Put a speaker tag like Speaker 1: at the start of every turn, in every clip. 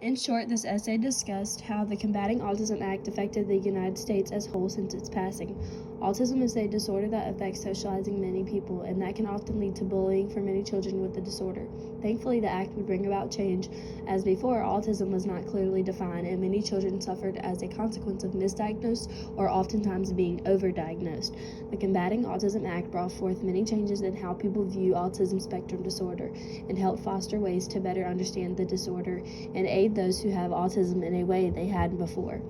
Speaker 1: In short, this essay discussed how the Combating Autism Act affected the United States as a whole since its passing. Autism is a disorder that affects socializing many people, and that can often lead to bullying for many children with the disorder. Thankfully, the act would bring about change, as before, autism was not clearly defined, and many children suffered as a consequence of misdiagnosed or oftentimes being overdiagnosed. The Combating Autism Act brought forth many changes in how people view autism spectrum disorder, and helped foster ways to better understand the disorder and aid those who have autism in a way they hadn't before.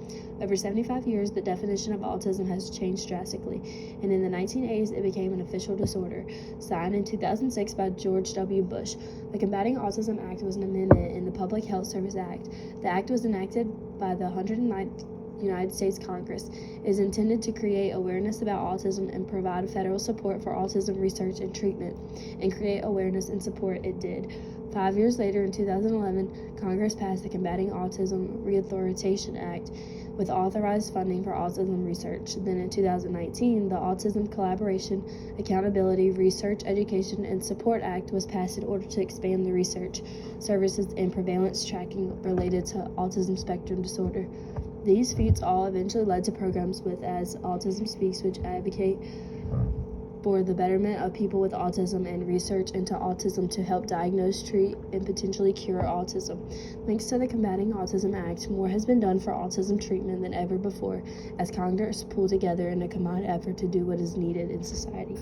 Speaker 1: Over 75 years, the definition of autism has changed drastically, and in the 1980s, it became an official disorder, signed in 2006 by George W. Bush. The Combating Autism Act was an amendment in the Public Health Service Act. The act was enacted by the 109th United States Congress. It is intended to create awareness about autism and provide federal support for autism research and treatment, and create awareness and support it did. 5 years later, in 2011, Congress passed the Combating Autism Reauthorization Act, with authorized funding for autism research. Then in 2019, the Autism Collaboration, Accountability, Research, Education, and Support Act was passed in order to expand the research, services, and prevalence tracking related to autism spectrum disorder. These feats all eventually led to programs with As Autism Speaks, which advocate for the betterment of people with autism and research into autism to help diagnose, treat, and potentially cure autism. Thanks to the Combating Autism Act, more has been done for autism treatment than ever before, as Congress pulled together in a combined effort to do what is needed in society.